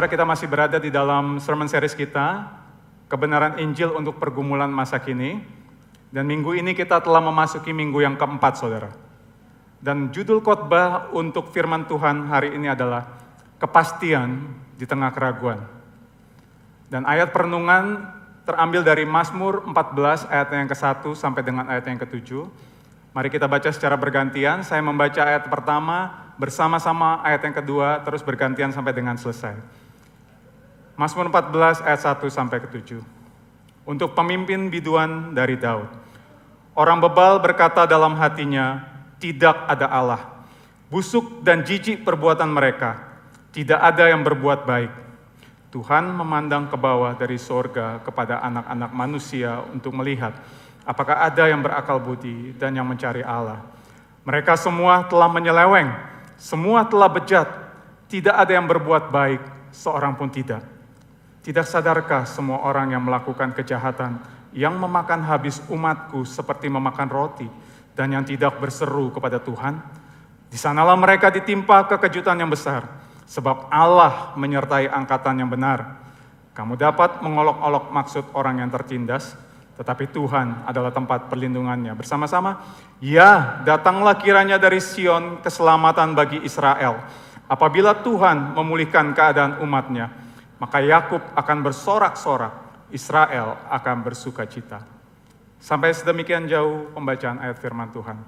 Saudara, kita masih berada di dalam sermon series kita, Kebenaran Injil untuk Pergumulan Masa Kini. Dan minggu ini kita telah memasuki minggu yang keempat, saudara. Dan judul khotbah untuk firman Tuhan hari ini adalah Kepastian di Tengah Keraguan. Dan ayat perenungan terambil dari Mazmur 14 ayat yang ke-1 sampai dengan ayat yang ke-7. Mari kita baca secara bergantian. Saya membaca ayat pertama, bersama-sama ayat yang kedua, terus bergantian sampai dengan selesai. Mazmur 14 ayat 1 sampai ke-7. Untuk pemimpin biduan dari Daud. Orang bebal berkata dalam hatinya, tidak ada Allah. Busuk dan jijik perbuatan mereka, tidak ada yang berbuat baik. Tuhan memandang ke bawah dari sorga kepada anak-anak manusia untuk melihat apakah ada yang berakal budi dan yang mencari Allah. Mereka semua telah menyeleweng, semua telah bejat, tidak ada yang berbuat baik, seorang pun tidak. Tidak sadarkah semua orang yang melakukan kejahatan, yang memakan habis umatku seperti memakan roti, dan yang tidak berseru kepada Tuhan? Di sanalah mereka ditimpa kekejutan yang besar, sebab Allah menyertai angkatan yang benar. Kamu dapat mengolok-olok maksud orang yang tertindas, tetapi Tuhan adalah tempat perlindungannya. Bersama-sama, ya, datanglah kiranya dari Sion keselamatan bagi Israel. Apabila Tuhan memulihkan keadaan umatnya, maka Yakub akan bersorak-sorak, Israel akan bersukacita. Sampai sedemikian jauh pembacaan ayat firman Tuhan.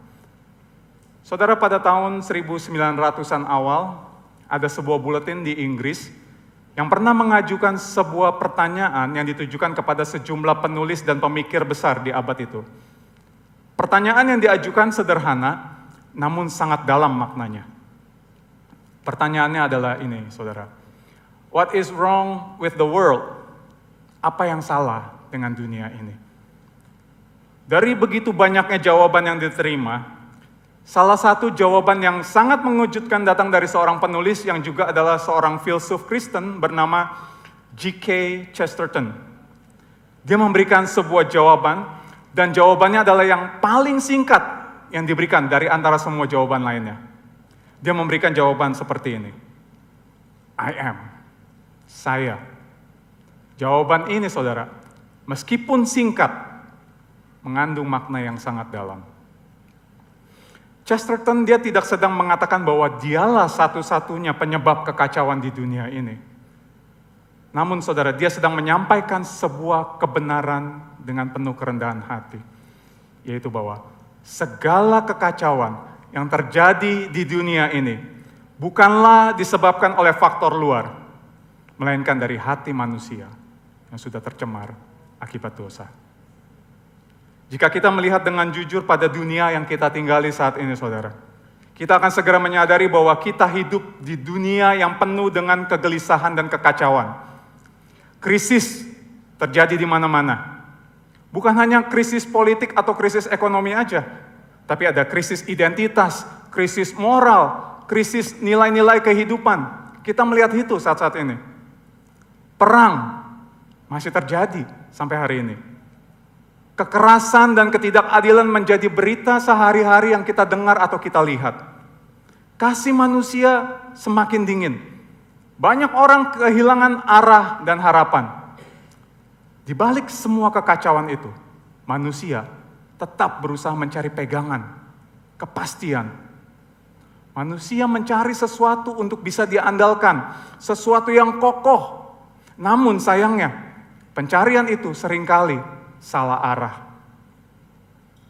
Saudara, pada tahun 1900-an awal, ada sebuah buletin di Inggris yang pernah mengajukan sebuah pertanyaan yang ditujukan kepada sejumlah penulis dan pemikir besar di abad itu. Pertanyaan yang diajukan sederhana, namun sangat dalam maknanya. Pertanyaannya adalah ini, saudara. What is wrong with the world? Apa yang salah dengan dunia ini? Dari begitu banyaknya jawaban yang diterima, salah satu jawaban yang sangat mengejutkan datang dari seorang penulis yang juga adalah seorang filsuf Kristen bernama G.K. Chesterton. Dia memberikan sebuah jawaban, dan jawabannya adalah yang paling singkat yang diberikan dari antara semua jawaban lainnya. Dia memberikan jawaban seperti ini. I am. Saya. Jawaban ini, saudara, meskipun singkat, mengandung makna yang sangat dalam. Chesterton dia tidak sedang mengatakan bahwa dialah satu-satunya penyebab kekacauan di dunia ini. Namun saudara, dia sedang menyampaikan sebuah kebenaran dengan penuh kerendahan hati. Yaitu bahwa segala kekacauan yang terjadi di dunia ini bukanlah disebabkan oleh faktor luar, melainkan dari hati manusia yang sudah tercemar akibat dosa. Jika kita melihat dengan jujur pada dunia yang kita tinggali saat ini, saudara, kita akan segera menyadari bahwa kita hidup di dunia yang penuh dengan kegelisahan dan kekacauan. Krisis terjadi di mana-mana. Bukan hanya krisis politik atau krisis ekonomi aja, tapi ada krisis identitas, krisis moral, krisis nilai-nilai kehidupan. Kita melihat itu saat-saat ini. Perang masih terjadi sampai hari ini. Kekerasan dan ketidakadilan menjadi berita sehari-hari yang kita dengar atau kita lihat. Kasih manusia semakin dingin. Banyak orang kehilangan arah dan harapan. Di balik semua kekacauan itu, manusia tetap berusaha mencari pegangan, kepastian. Manusia mencari sesuatu untuk bisa diandalkan, sesuatu yang kokoh. Namun sayangnya, pencarian itu seringkali salah arah.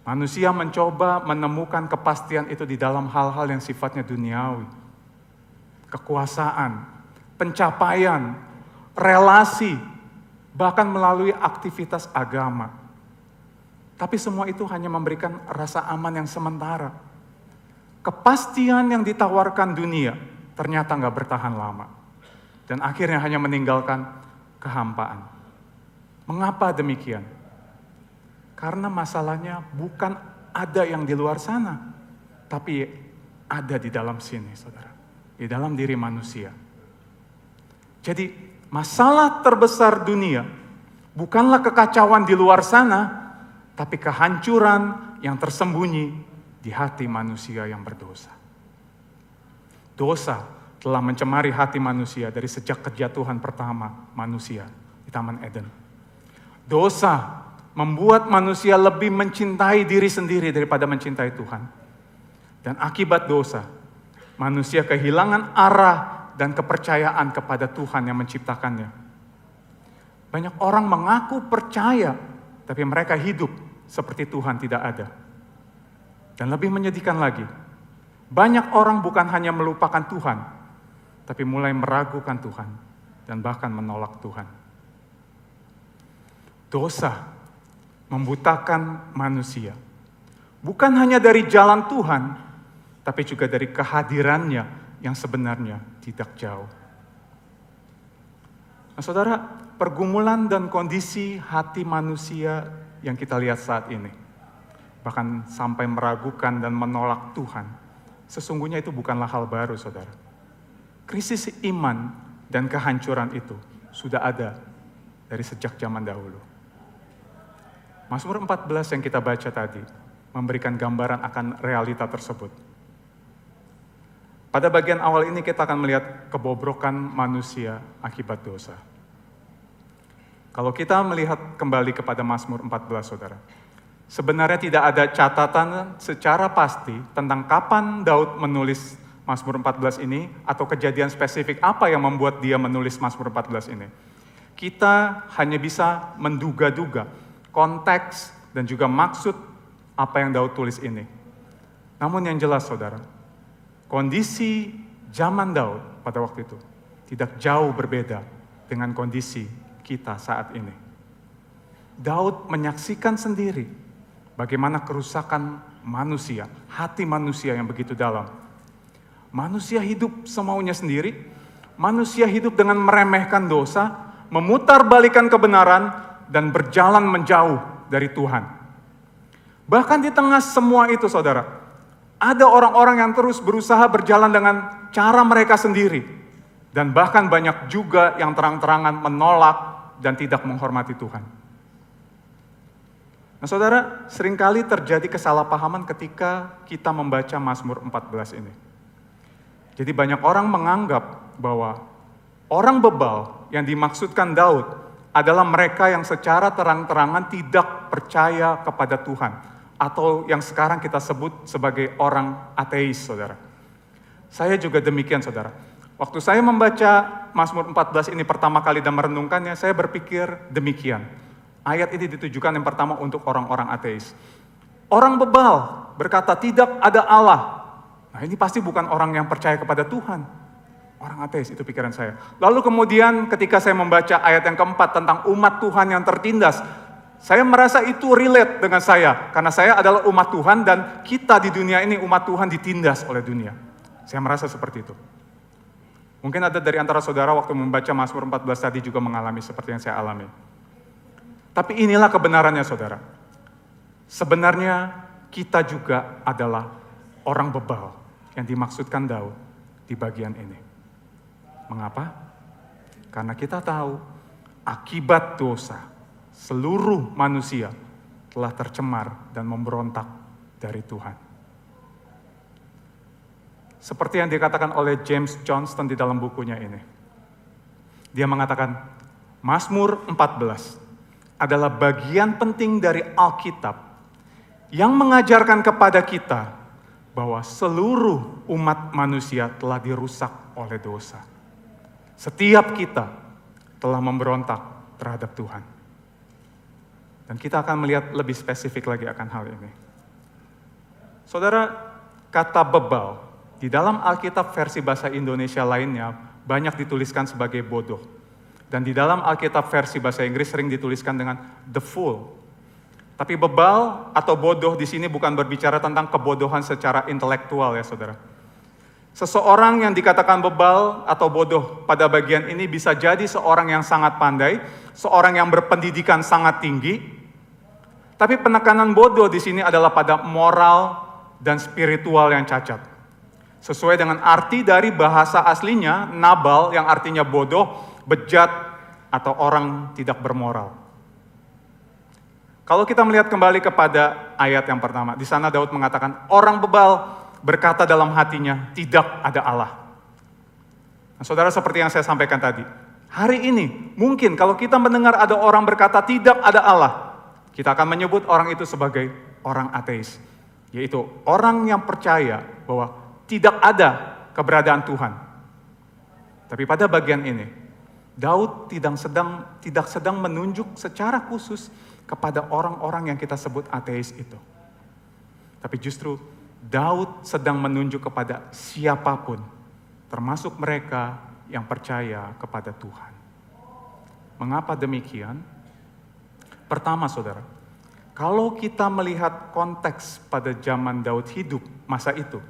Manusia mencoba menemukan kepastian itu di dalam hal-hal yang sifatnya duniawi. Kekuasaan, pencapaian, relasi, bahkan melalui aktivitas agama. Tapi semua itu hanya memberikan rasa aman yang sementara. Kepastian yang ditawarkan dunia ternyata nggak bertahan lama. Dan akhirnya hanya meninggalkan kehampaan. Mengapa demikian? Karena masalahnya bukan ada yang di luar sana, tapi ada di dalam sini, saudara. Di dalam diri manusia. Jadi masalah terbesar dunia bukanlah kekacauan di luar sana, tapi kehancuran yang tersembunyi di hati manusia yang berdosa. Dosa telah mencemari hati manusia dari sejak kejatuhan pertama manusia di Taman Eden. Dosa membuat manusia lebih mencintai diri sendiri daripada mencintai Tuhan. Dan akibat dosa, manusia kehilangan arah dan kepercayaan kepada Tuhan yang menciptakannya. Banyak orang mengaku percaya, tapi mereka hidup seperti Tuhan tidak ada. Dan lebih menyedihkan lagi, banyak orang bukan hanya melupakan Tuhan, tapi mulai meragukan Tuhan dan bahkan menolak Tuhan. Dosa membutakan manusia, bukan hanya dari jalan Tuhan, tapi juga dari kehadirannya yang sebenarnya tidak jauh. Nah, saudara, pergumulan dan kondisi hati manusia yang kita lihat saat ini, bahkan sampai meragukan dan menolak Tuhan, sesungguhnya itu bukanlah hal baru, saudara. Krisis iman dan kehancuran itu sudah ada dari sejak zaman dahulu. Mazmur 14 yang kita baca tadi memberikan gambaran akan realita tersebut. Pada bagian awal ini kita akan melihat kebobrokan manusia akibat dosa. Kalau kita melihat kembali kepada Mazmur 14, saudara, sebenarnya tidak ada catatan secara pasti tentang kapan Daud menulis Mazmur 14 ini atau kejadian spesifik apa yang membuat dia menulis Mazmur 14 ini. Kita hanya bisa menduga-duga konteks dan juga maksud apa yang Daud tulis ini. Namun yang jelas, saudara, kondisi zaman Daud pada waktu itu tidak jauh berbeda dengan kondisi kita saat ini. Daud menyaksikan sendiri bagaimana kerusakan manusia, hati manusia yang begitu dalam. Manusia hidup semaunya sendiri, manusia hidup dengan meremehkan dosa, memutarbalikkan kebenaran, dan berjalan menjauh dari Tuhan. Bahkan di tengah semua itu, saudara, ada orang-orang yang terus berusaha berjalan dengan cara mereka sendiri. Dan bahkan banyak juga yang terang-terangan menolak dan tidak menghormati Tuhan. Nah, saudara, seringkali terjadi kesalahpahaman ketika kita membaca Mazmur 14 ini. Jadi banyak orang menganggap bahwa orang bebal yang dimaksudkan Daud adalah mereka yang secara terang-terangan tidak percaya kepada Tuhan. Atau yang sekarang kita sebut sebagai orang ateis, saudara. Saya juga demikian, saudara. Waktu saya membaca Mazmur 14 ini pertama kali dan merenungkannya, saya berpikir demikian. Ayat ini ditujukan yang pertama untuk orang-orang ateis. Orang bebal berkata tidak ada Allah. Nah, ini pasti bukan orang yang percaya kepada Tuhan. Orang ateis, itu pikiran saya. Lalu kemudian ketika saya membaca ayat yang keempat tentang umat Tuhan yang tertindas, saya merasa itu relate dengan saya. Karena saya adalah umat Tuhan dan kita di dunia ini umat Tuhan ditindas oleh dunia. Saya merasa seperti itu. Mungkin ada dari antara saudara waktu membaca Mazmur 14 tadi juga mengalami seperti yang saya alami. Tapi inilah kebenarannya, saudara. Sebenarnya kita juga adalah orang bebal yang dimaksudkan Daud di bagian ini. Mengapa? Karena kita tahu akibat dosa seluruh manusia telah tercemar dan memberontak dari Tuhan. Seperti yang dikatakan oleh James Johnston di dalam bukunya ini. Dia mengatakan, Mazmur 14 adalah bagian penting dari Alkitab yang mengajarkan kepada kita bahwa seluruh umat manusia telah dirusak oleh dosa. Setiap kita telah memberontak terhadap Tuhan. Dan kita akan melihat lebih spesifik lagi akan hal ini. Saudara, kata bebal di dalam Alkitab versi bahasa Indonesia lainnya banyak dituliskan sebagai bodoh. Dan di dalam Alkitab versi bahasa Inggris sering dituliskan dengan the fool. Tapi bebal atau bodoh di sini bukan berbicara tentang kebodohan secara intelektual ya, saudara. Seseorang yang dikatakan bebal atau bodoh pada bagian ini bisa jadi seorang yang sangat pandai, seorang yang berpendidikan sangat tinggi. Tapi penekanan bodoh di sini adalah pada moral dan spiritual yang cacat. Sesuai dengan arti dari bahasa aslinya, Nabal yang artinya bodoh, bejat, atau orang tidak bermoral. Kalau kita melihat kembali kepada ayat yang pertama, di sana Daud mengatakan, orang bebal berkata dalam hatinya, tidak ada Allah. Nah, saudara, seperti yang saya sampaikan tadi, hari ini mungkin kalau kita mendengar ada orang berkata tidak ada Allah, kita akan menyebut orang itu sebagai orang ateis, yaitu orang yang percaya bahwa tidak ada keberadaan Tuhan. Tapi pada bagian ini, Daud tidak sedang menunjuk secara khusus kepada orang-orang yang kita sebut ateis itu. Tapi justru Daud sedang menunjuk kepada siapapun, termasuk mereka yang percaya kepada Tuhan. Mengapa demikian? Pertama, saudara, kalau kita melihat konteks pada zaman Daud hidup masa itu,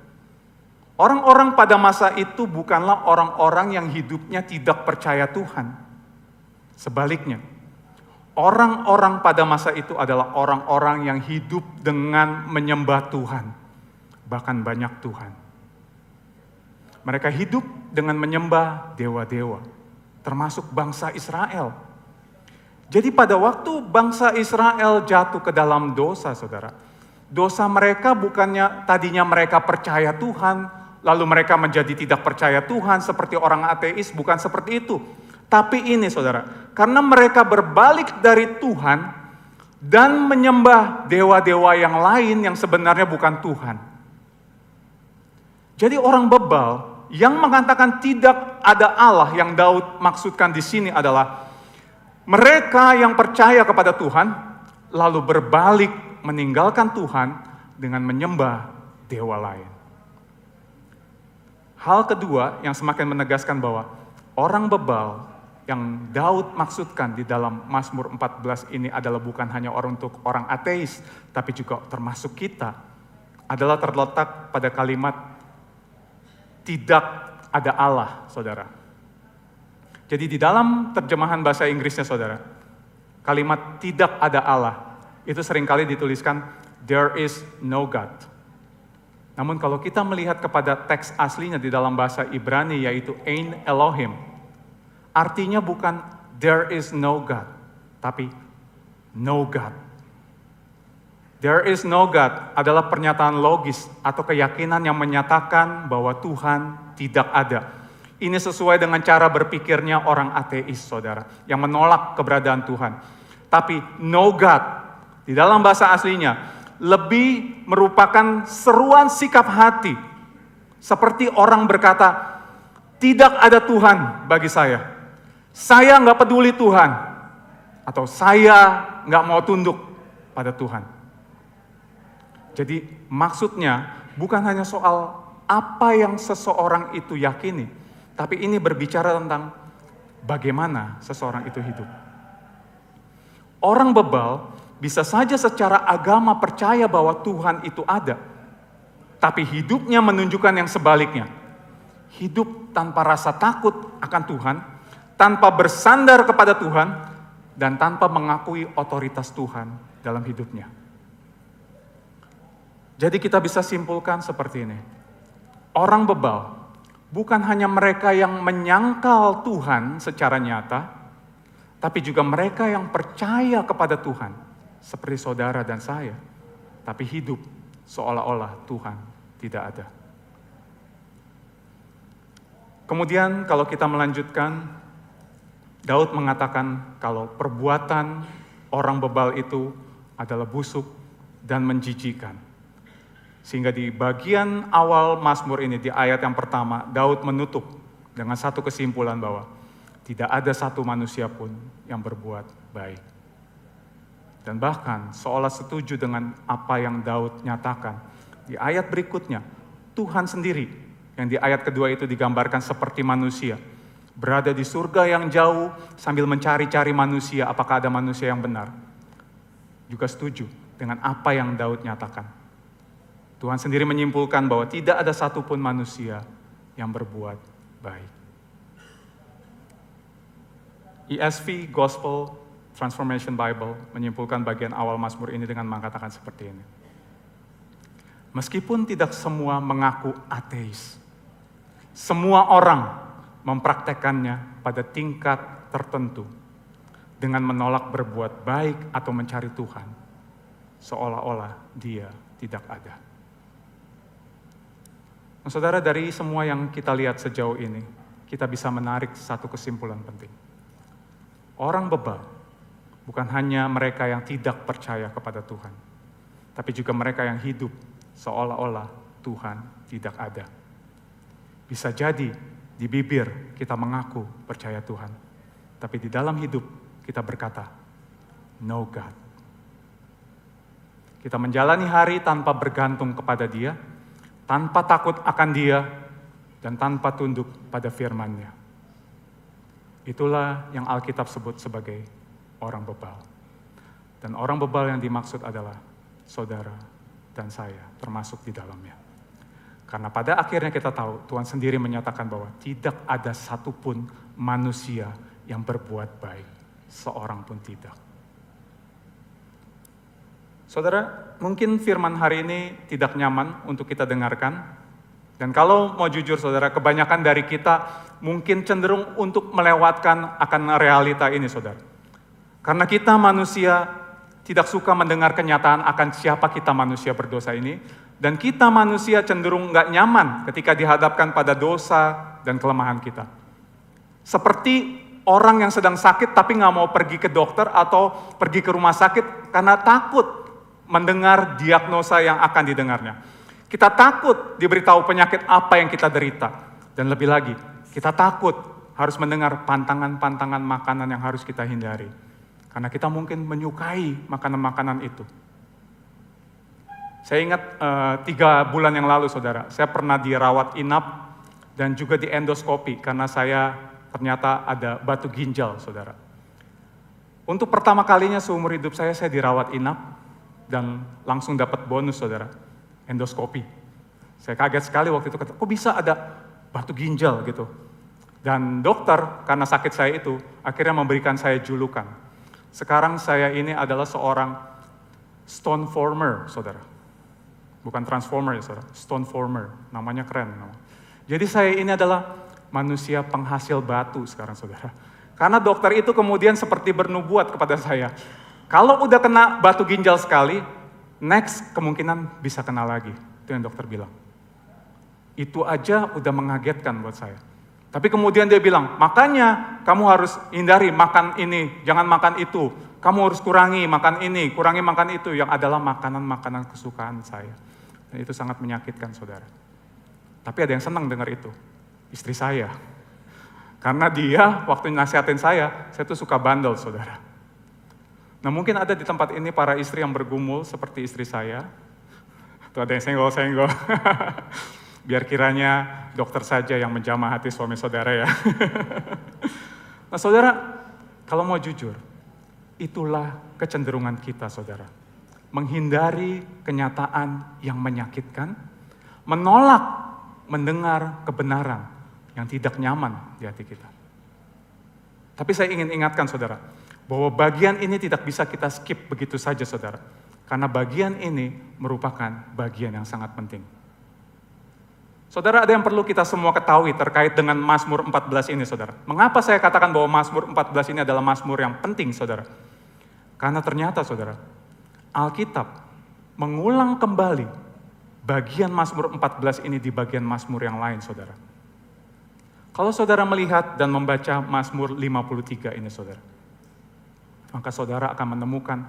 orang-orang pada masa itu bukanlah orang-orang yang hidupnya tidak percaya Tuhan. Sebaliknya, orang-orang pada masa itu adalah orang-orang yang hidup dengan menyembah Tuhan, bahkan banyak Tuhan. Mereka hidup dengan menyembah dewa-dewa, termasuk bangsa Israel. Jadi pada waktu bangsa Israel jatuh ke dalam dosa, saudara, dosa mereka bukannya tadinya mereka percaya Tuhan, lalu mereka menjadi tidak percaya Tuhan seperti orang ateis, bukan seperti itu. Tapi ini, saudara, karena mereka berbalik dari Tuhan dan menyembah dewa-dewa yang lain yang sebenarnya bukan Tuhan. Jadi orang bebal yang mengatakan tidak ada Allah yang Daud maksudkan di sini adalah mereka yang percaya kepada Tuhan lalu berbalik meninggalkan Tuhan dengan menyembah dewa lain. Hal kedua yang semakin menegaskan bahwa orang bebal yang Daud maksudkan di dalam Mazmur 14 ini adalah bukan hanya untuk orang ateis, tapi juga termasuk kita, adalah terletak pada kalimat tidak ada Allah, saudara. Jadi di dalam terjemahan bahasa Inggrisnya, saudara, kalimat tidak ada Allah itu seringkali dituliskan there is no God. Namun kalau kita melihat kepada teks aslinya di dalam bahasa Ibrani yaitu Ein Elohim, artinya bukan there is no God, tapi no God. There is no God adalah pernyataan logis atau keyakinan yang menyatakan bahwa Tuhan tidak ada. Ini sesuai dengan cara berpikirnya orang ateis, saudara, yang menolak keberadaan Tuhan. Tapi no God, di dalam bahasa aslinya, lebih merupakan seruan sikap hati. Seperti orang berkata, tidak ada Tuhan bagi saya. Saya nggak peduli Tuhan. Atau saya nggak mau tunduk pada Tuhan. Jadi maksudnya bukan hanya soal apa yang seseorang itu yakini, tapi ini berbicara tentang bagaimana seseorang itu hidup. Orang bebal bisa saja secara agama percaya bahwa Tuhan itu ada, tapi hidupnya menunjukkan yang sebaliknya. Hidup tanpa rasa takut akan Tuhan, tanpa bersandar kepada Tuhan, dan tanpa mengakui otoritas Tuhan dalam hidupnya. Jadi kita bisa simpulkan seperti ini. Orang bebal bukan hanya mereka yang menyangkal Tuhan secara nyata, tapi juga mereka yang percaya kepada Tuhan, seperti saudara dan saya, tapi hidup seolah-olah Tuhan tidak ada. Kemudian kalau kita melanjutkan, Daud mengatakan kalau perbuatan orang bebal itu adalah busuk dan menjijikan. Sehingga di bagian awal Mazmur ini, di ayat yang pertama, Daud menutup dengan satu kesimpulan bahwa tidak ada satu manusia pun yang berbuat baik. Dan bahkan seolah setuju dengan apa yang Daud nyatakan. Di ayat berikutnya, Tuhan sendiri yang di ayat kedua itu digambarkan seperti manusia. Berada di surga yang jauh sambil mencari-cari manusia, apakah ada manusia yang benar. Juga setuju dengan apa yang Daud nyatakan. Tuhan sendiri menyimpulkan bahwa tidak ada satupun manusia yang berbuat baik. ESV Gospel Transformation Bible menyimpulkan bagian awal Mazmur ini dengan mengatakan seperti ini. Meskipun tidak semua mengaku ateis, semua orang mempraktekannya pada tingkat tertentu dengan menolak berbuat baik atau mencari Tuhan, seolah-olah dia tidak ada. Nah, saudara, dari semua yang kita lihat sejauh ini, kita bisa menarik satu kesimpulan penting. Orang bebal bukan hanya mereka yang tidak percaya kepada Tuhan, tapi juga mereka yang hidup seolah-olah Tuhan tidak ada. Bisa jadi di bibir kita mengaku percaya Tuhan, tapi di dalam hidup kita berkata, no God. Kita menjalani hari tanpa bergantung kepada Dia, tanpa takut akan Dia, dan tanpa tunduk pada firman-Nya. Itulah yang Alkitab sebut sebagai orang bebal. Dan orang bebal yang dimaksud adalah saudara dan saya, termasuk di dalamnya. Karena pada akhirnya kita tahu, Tuhan sendiri menyatakan bahwa tidak ada satupun manusia yang berbuat baik, seorang pun tidak. Saudara, mungkin firman hari ini tidak nyaman untuk kita dengarkan. Dan kalau mau jujur saudara, kebanyakan dari kita mungkin cenderung untuk melewatkan akan realita ini saudara. Karena kita manusia tidak suka mendengar kenyataan akan siapa kita manusia berdosa ini. Dan kita manusia cenderung nggak nyaman ketika dihadapkan pada dosa dan kelemahan kita. Seperti orang yang sedang sakit tapi nggak mau pergi ke dokter atau pergi ke rumah sakit karena takut mendengar diagnosa yang akan didengarnya. Kita takut diberitahu penyakit apa yang kita derita. Dan lebih lagi, kita takut harus mendengar pantangan-pantangan makanan yang harus kita hindari. Karena kita mungkin menyukai makanan-makanan itu. Saya ingat 3 bulan yang lalu saudara, saya pernah dirawat inap dan juga di endoskopi karena saya ternyata ada batu ginjal saudara. Untuk pertama kalinya seumur hidup saya dirawat inap dan langsung dapat bonus saudara, endoskopi. Saya kaget sekali waktu itu, kok bisa ada batu ginjal gitu. Dan dokter karena sakit saya itu akhirnya memberikan saya julukan. Sekarang saya ini adalah seorang stone former saudara. Bukan transformer ya saudara, stone former, namanya keren. Jadi saya ini adalah manusia penghasil batu sekarang saudara. Karena dokter itu kemudian seperti bernubuat kepada saya. Kalau udah kena batu ginjal sekali, next kemungkinan bisa kena lagi. Itu yang dokter bilang. Itu aja udah mengagetkan buat saya. Tapi kemudian dia bilang, makanya kamu harus hindari makan ini, jangan makan itu. Kamu harus kurangi makan ini, kurangi makan itu, yang adalah makanan-makanan kesukaan saya. Dan itu sangat menyakitkan saudara. Tapi ada yang senang dengar itu, istri saya. Karena dia waktu nasihatin saya tuh suka bandel saudara. Nah mungkin ada di tempat ini para istri yang bergumul seperti istri saya. Tuh ada yang senggol-senggol. Biar kiranya dokter saja yang menjamah hati suami saudara ya. Nah saudara, kalau mau jujur, itulah kecenderungan kita saudara. Menghindari kenyataan yang menyakitkan, menolak mendengar kebenaran yang tidak nyaman di hati kita. Tapi saya ingin ingatkan saudara, bahwa bagian ini tidak bisa kita skip begitu saja saudara. Karena bagian ini merupakan bagian yang sangat penting. Saudara, ada yang perlu kita semua ketahui terkait dengan Mazmur 14 ini saudara. Mengapa saya katakan bahwa Mazmur 14 ini adalah Mazmur yang penting saudara? Karena ternyata saudara, Alkitab mengulang kembali bagian Mazmur 14 ini di bagian Mazmur yang lain saudara. Kalau saudara melihat dan membaca Mazmur 53 ini saudara, maka saudara akan menemukan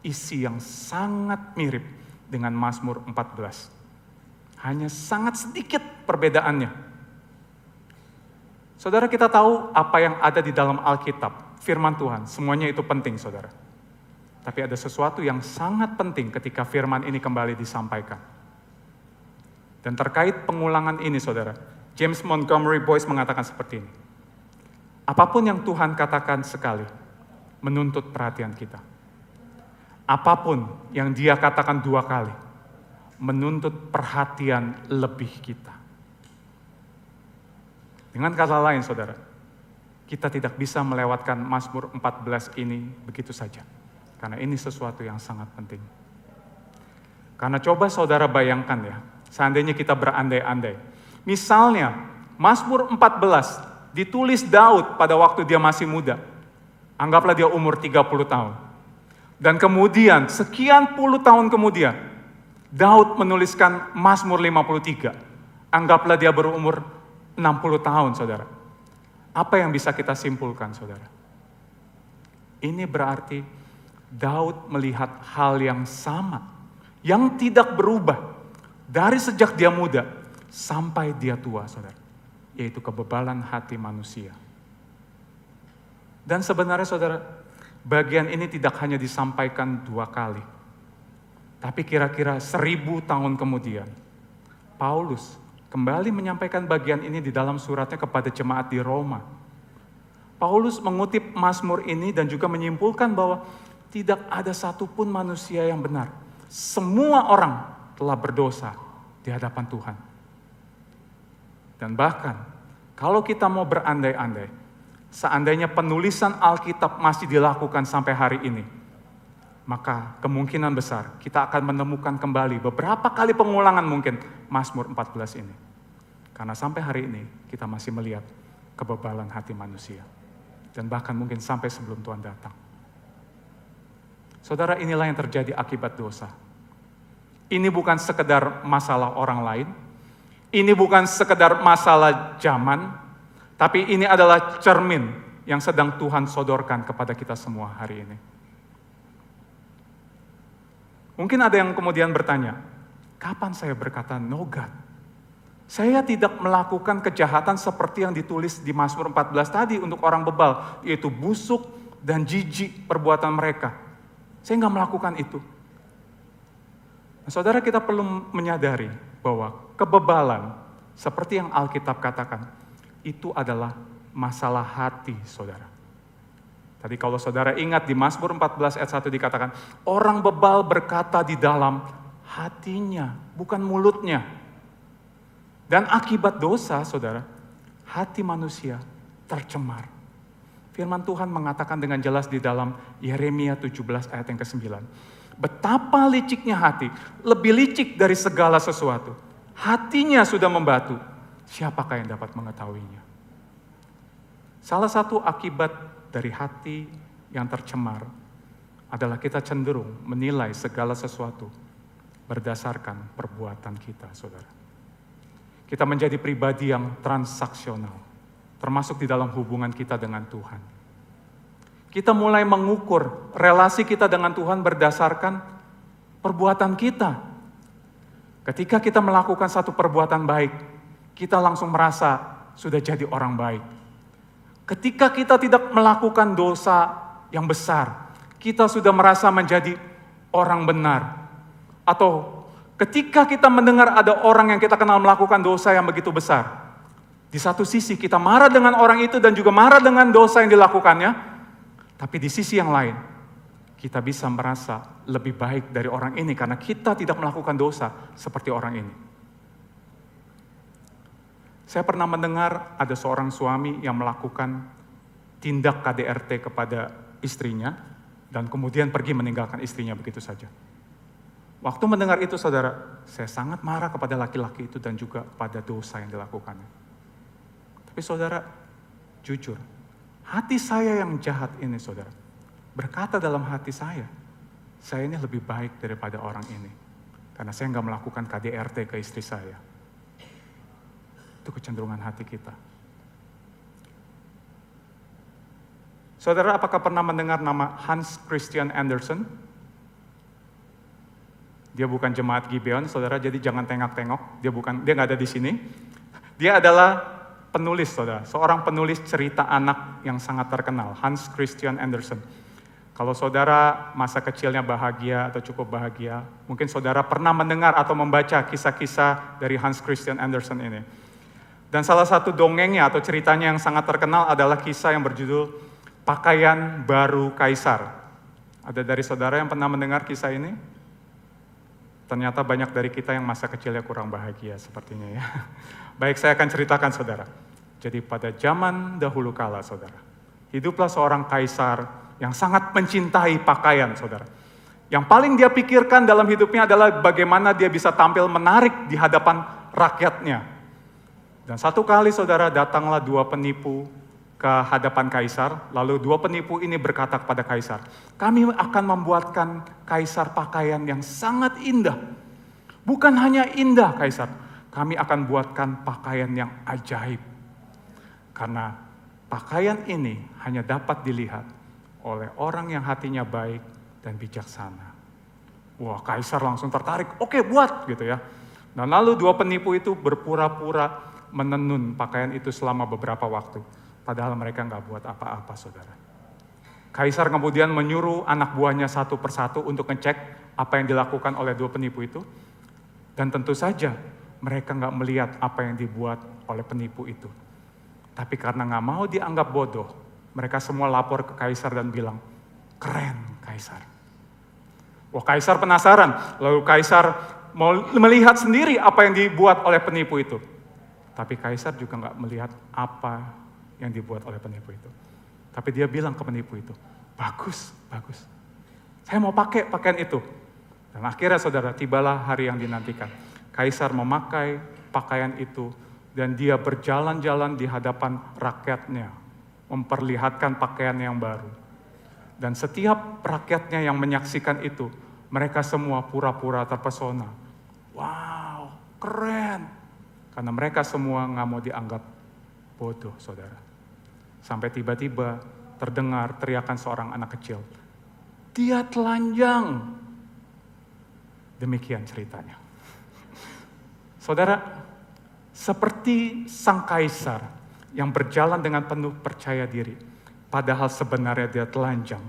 isi yang sangat mirip dengan Mazmur 14. Hanya sangat sedikit perbedaannya. Saudara, kita tahu apa yang ada di dalam Alkitab, firman Tuhan, semuanya itu penting saudara. Tapi ada sesuatu yang sangat penting ketika firman ini kembali disampaikan. Dan terkait pengulangan ini saudara, James Montgomery Boyce mengatakan seperti ini. Apapun yang Tuhan katakan sekali, menuntut perhatian kita. Apapun yang dia katakan 2 kali, menuntut perhatian lebih kita. Dengan kata lain saudara, kita tidak bisa melewatkan Mazmur 14 ini begitu saja. Karena ini sesuatu yang sangat penting. Karena coba saudara bayangkan ya, seandainya kita berandai-andai. Misalnya, Mazmur 14 ditulis Daud pada waktu dia masih muda. Anggaplah dia umur 30 tahun. Dan kemudian, sekian puluh tahun kemudian, Daud menuliskan Mazmur 53. Anggaplah dia berumur 60 tahun, saudara. Apa yang bisa kita simpulkan, saudara? Ini berarti Daud melihat hal yang sama, yang tidak berubah dari sejak dia muda sampai dia tua, saudara. Yaitu kebebalan hati manusia. Dan sebenarnya, saudara, bagian ini tidak hanya disampaikan 2 kali. Tapi kira-kira 1000 tahun kemudian, Paulus kembali menyampaikan bagian ini di dalam suratnya kepada jemaat di Roma. Paulus mengutip Mazmur ini dan juga menyimpulkan bahwa tidak ada satupun manusia yang benar. Semua orang telah berdosa di hadapan Tuhan. Dan bahkan, kalau kita mau berandai-andai, seandainya penulisan Alkitab masih dilakukan sampai hari ini, maka kemungkinan besar kita akan menemukan kembali beberapa kali pengulangan mungkin Mazmur 14 ini. Karena sampai hari ini kita masih melihat kebebalan hati manusia. Dan bahkan mungkin sampai sebelum Tuhan datang. Saudara, inilah yang terjadi akibat dosa. Ini bukan sekedar masalah orang lain. Ini bukan sekedar masalah zaman. Tapi ini adalah cermin yang sedang Tuhan sodorkan kepada kita semua hari ini. Mungkin ada yang kemudian bertanya, kapan saya berkata no God? Saya tidak melakukan kejahatan seperti yang ditulis di Mazmur 14 tadi untuk orang bebal, yaitu busuk dan jijik perbuatan mereka. Saya nggak melakukan itu. Nah, saudara, kita perlu menyadari bahwa kebebalan, seperti yang Alkitab katakan, itu adalah masalah hati, saudara. Tadi kalau saudara ingat di Mazmur 14 ayat 1 dikatakan, orang bebal berkata di dalam hatinya, bukan mulutnya. Dan akibat dosa, saudara, hati manusia tercemar. Firman Tuhan mengatakan dengan jelas di dalam Yeremia 17 ayat yang ke-9. Betapa liciknya hati, lebih licik dari segala sesuatu. Hatinya sudah membatu, siapakah yang dapat mengetahuinya? Salah satu akibat dari hati yang tercemar adalah kita cenderung menilai segala sesuatu berdasarkan perbuatan kita, saudara. Kita menjadi pribadi yang transaksional, termasuk di dalam hubungan kita dengan Tuhan. Kita mulai mengukur relasi kita dengan Tuhan berdasarkan perbuatan kita. Ketika kita melakukan satu perbuatan baik, kita langsung merasa sudah jadi orang baik. Ketika kita tidak melakukan dosa yang besar, kita sudah merasa menjadi orang benar. Atau ketika kita mendengar ada orang yang kita kenal melakukan dosa yang begitu besar, di satu sisi kita marah dengan orang itu dan juga marah dengan dosa yang dilakukannya, tapi di sisi yang lain, kita bisa merasa lebih baik dari orang ini karena kita tidak melakukan dosa seperti orang ini. Saya pernah mendengar ada seorang suami yang melakukan tindak KDRT kepada istrinya dan kemudian pergi meninggalkan istrinya begitu saja. Waktu mendengar itu, saudara, saya sangat marah kepada laki-laki itu dan juga pada dosa yang dilakukannya. Tapi saudara, jujur, hati saya yang jahat ini, saudara, berkata dalam hati saya ini lebih baik daripada orang ini. Karena saya nggak melakukan KDRT ke istri saya. Itu kecenderungan hati kita. Saudara, apakah pernah mendengar nama Hans Christian Andersen? Dia bukan jemaat Gibeon, saudara, jadi jangan tengok-tengok. Dia nggak ada di sini. Dia adalah penulis, saudara, seorang penulis cerita anak yang sangat terkenal, Hans Christian Andersen. Kalau saudara masa kecilnya bahagia atau cukup bahagia, mungkin saudara pernah mendengar atau membaca kisah-kisah dari Hans Christian Andersen ini. Dan salah satu dongengnya atau ceritanya yang sangat terkenal adalah kisah yang berjudul Pakaian Baru Kaisar. Ada dari saudara yang pernah mendengar kisah ini? Ternyata banyak dari kita yang masa kecilnya kurang bahagia sepertinya ya. Baik, saya akan ceritakan, saudara. Jadi pada zaman dahulu kala, saudara, hiduplah seorang kaisar yang sangat mencintai pakaian, saudara. Yang paling dia pikirkan dalam hidupnya adalah bagaimana dia bisa tampil menarik di hadapan rakyatnya. Dan satu kali, saudara, datanglah 2 penipu ke hadapan kaisar, lalu 2 penipu ini berkata kepada kaisar, kami akan membuatkan kaisar pakaian yang sangat indah. Bukan hanya indah, kaisar, kami akan buatkan pakaian yang ajaib. Karena Pakaian ini hanya dapat dilihat oleh orang yang hatinya baik dan bijaksana. Wah, kaisar langsung tertarik, oke buat gitu ya. Dan lalu dua penipu itu berpura-pura menenun pakaian itu selama beberapa waktu. Padahal mereka nggak buat apa-apa, saudara. Kaisar kemudian menyuruh anak buahnya satu persatu untuk ngecek apa yang dilakukan oleh dua penipu itu. Dan tentu saja mereka nggak melihat apa yang dibuat oleh penipu itu. Tapi karena nggak mau dianggap bodoh, mereka semua lapor ke kaisar dan bilang, keren kaisar. Wah, kaisar penasaran, lalu kaisar mau melihat sendiri apa yang dibuat oleh penipu itu. Tapi kaisar juga nggak melihat apa yang dibuat oleh penipu itu. Tapi dia bilang ke penipu itu, bagus, bagus. Saya mau pakai pakaian itu. Dan akhirnya saudara, tibalah hari yang dinantikan. Kaisar memakai pakaian itu dan dia berjalan-jalan di hadapan rakyatnya, memperlihatkan pakaian yang baru. Dan setiap rakyatnya yang menyaksikan itu, mereka semua pura-pura terpesona. Wow, keren. Karena mereka semua nggak mau dianggap bodoh, saudara. Sampai tiba-tiba terdengar teriakan seorang anak kecil. Dia telanjang. Demikian ceritanya. Saudara, seperti sang kaisar yang berjalan dengan penuh percaya diri, padahal sebenarnya dia telanjang.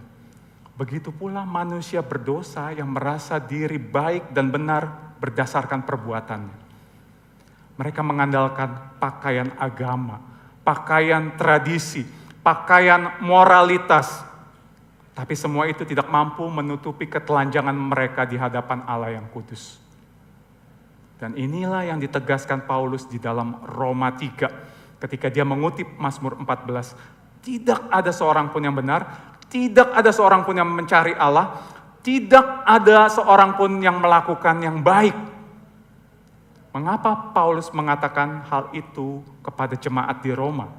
Begitu pula manusia berdosa yang merasa diri baik dan benar berdasarkan perbuatannya. Mereka mengandalkan pakaian agama, pakaian tradisi, pakaian moralitas. Tapi semua itu tidak mampu menutupi ketelanjangan mereka di hadapan Allah yang kudus. Dan inilah yang ditegaskan Paulus di dalam Roma 3 ketika dia mengutip Mazmur 14. Tidak ada seorang pun yang benar, tidak ada seorang pun yang mencari Allah, tidak ada seorang pun yang melakukan yang baik. Mengapa Paulus mengatakan hal itu kepada jemaat di Roma?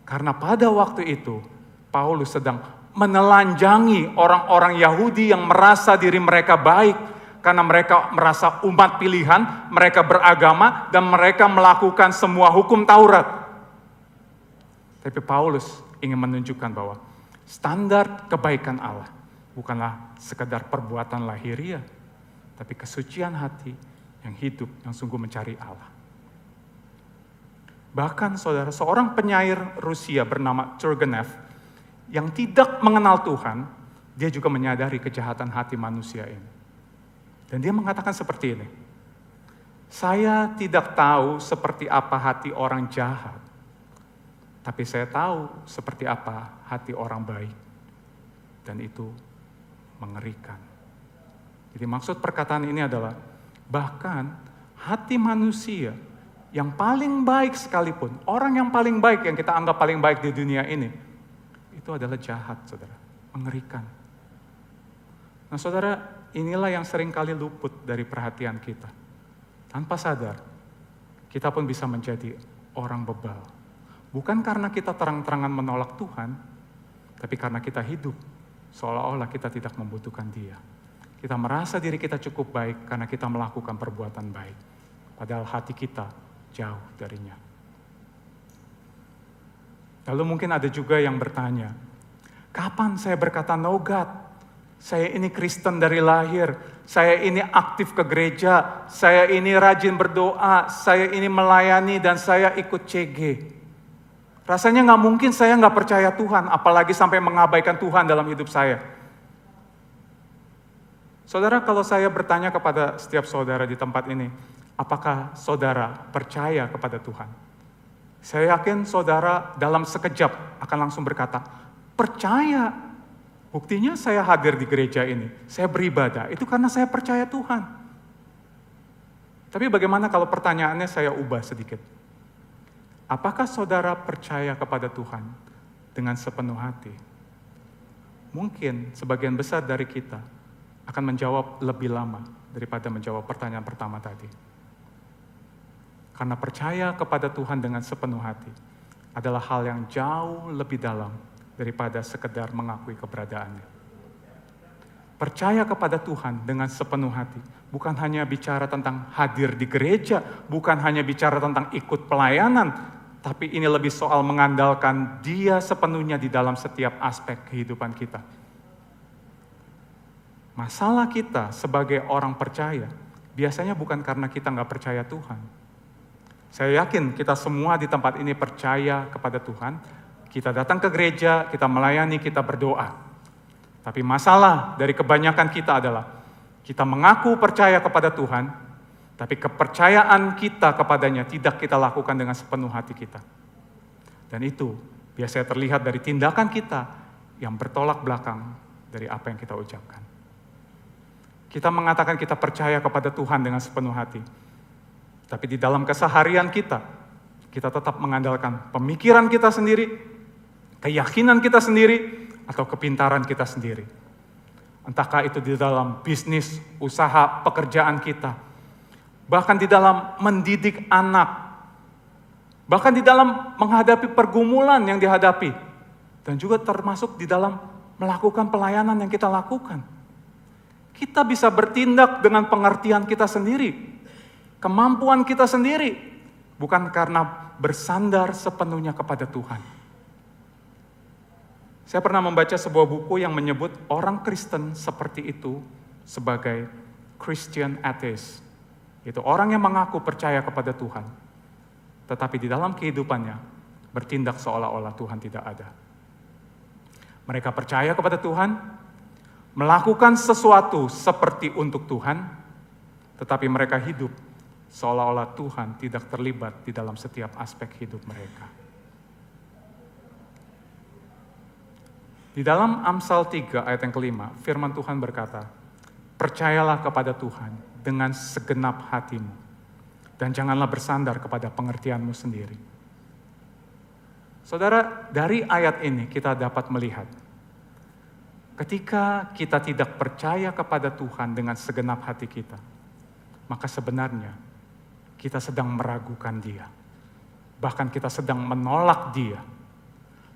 Karena pada waktu itu Paulus sedang menelanjangi orang-orang Yahudi yang merasa diri mereka baik karena mereka merasa umat pilihan, mereka beragama dan mereka melakukan semua hukum Taurat. Tapi Paulus ingin menunjukkan bahwa standar kebaikan Allah bukanlah sekedar perbuatan lahiriah, tapi kesucian hati yang hidup, yang sungguh mencari Allah. Bahkan saudara, seorang penyair Rusia bernama Turgenev yang tidak mengenal Tuhan, dia juga menyadari kejahatan hati manusia ini. Dan dia mengatakan seperti ini, saya tidak tahu seperti apa hati orang jahat, tapi saya tahu seperti apa hati orang baik. Dan itu mengerikan. Jadi maksud perkataan ini adalah, bahkan hati manusia yang paling baik sekalipun, orang yang paling baik yang kita anggap paling baik di dunia ini, itu adalah jahat, saudara. Mengerikan. Nah saudara, inilah yang seringkali luput dari perhatian kita. Tanpa sadar, kita pun bisa menjadi orang bebal. Bukan karena kita terang-terangan menolak Tuhan, tapi karena kita hidup seolah-olah kita tidak membutuhkan Dia. Kita merasa diri kita cukup baik karena kita melakukan perbuatan baik. Padahal hati kita jauh darinya. Lalu mungkin ada juga yang bertanya, kapan saya berkata no God? Saya ini Kristen dari lahir, saya ini aktif ke gereja, saya ini rajin berdoa, saya ini melayani dan saya ikut CG. Rasanya gak mungkin saya gak percaya Tuhan, apalagi sampai mengabaikan Tuhan dalam hidup saya. Saudara, kalau saya bertanya kepada setiap saudara di tempat ini, apakah saudara percaya kepada Tuhan? Saya yakin saudara dalam sekejap akan langsung berkata, percaya. Buktinya saya hadir di gereja ini, saya beribadah, itu karena saya percaya Tuhan. Tapi bagaimana kalau pertanyaannya saya ubah sedikit? Apakah saudara percaya kepada Tuhan dengan sepenuh hati? Mungkin sebagian besar dari kita akan menjawab lebih lama daripada menjawab pertanyaan pertama tadi. Karena percaya kepada Tuhan dengan sepenuh hati adalah hal yang jauh lebih dalam daripada sekedar mengakui keberadaannya. Percaya kepada Tuhan dengan sepenuh hati bukan hanya bicara tentang hadir di gereja, bukan hanya bicara tentang ikut pelayanan, tapi ini lebih soal mengandalkan Dia sepenuhnya di dalam setiap aspek kehidupan kita. Masalah kita sebagai orang percaya, biasanya bukan karena kita nggak percaya Tuhan. Saya yakin kita semua di tempat ini percaya kepada Tuhan. Kita datang ke gereja, kita melayani, kita berdoa. Tapi masalah dari kebanyakan kita adalah kita mengaku percaya kepada Tuhan, tapi kepercayaan kita kepadanya tidak kita lakukan dengan sepenuh hati kita. Dan itu biasanya terlihat dari tindakan kita yang bertolak belakang dari apa yang kita ucapkan. Kita mengatakan kita percaya kepada Tuhan dengan sepenuh hati. Tapi di dalam keseharian kita tetap mengandalkan pemikiran kita sendiri, keyakinan kita sendiri, atau kepintaran kita sendiri. Entahkah itu di dalam bisnis, usaha, pekerjaan kita, bahkan di dalam mendidik anak, bahkan di dalam menghadapi pergumulan yang dihadapi, dan juga termasuk di dalam melakukan pelayanan yang kita lakukan. Kita bisa bertindak dengan pengertian kita sendiri, kemampuan kita sendiri, bukan karena bersandar sepenuhnya kepada Tuhan. Saya pernah membaca sebuah buku yang menyebut orang Kristen seperti itu sebagai Christian atheist. Itu orang yang mengaku percaya kepada Tuhan, tetapi di dalam kehidupannya bertindak seolah-olah Tuhan tidak ada. Mereka percaya kepada Tuhan, melakukan sesuatu seperti untuk Tuhan, tetapi mereka hidup seolah-olah Tuhan tidak terlibat di dalam setiap aspek hidup mereka. Di dalam Amsal 3 ayat yang kelima, firman Tuhan berkata, percayalah kepada Tuhan dengan segenap hatimu, dan janganlah bersandar kepada pengertianmu sendiri. Saudara, dari ayat ini kita dapat melihat, ketika kita tidak percaya kepada Tuhan dengan segenap hati kita, maka sebenarnya kita sedang meragukan Dia. Bahkan kita sedang menolak Dia.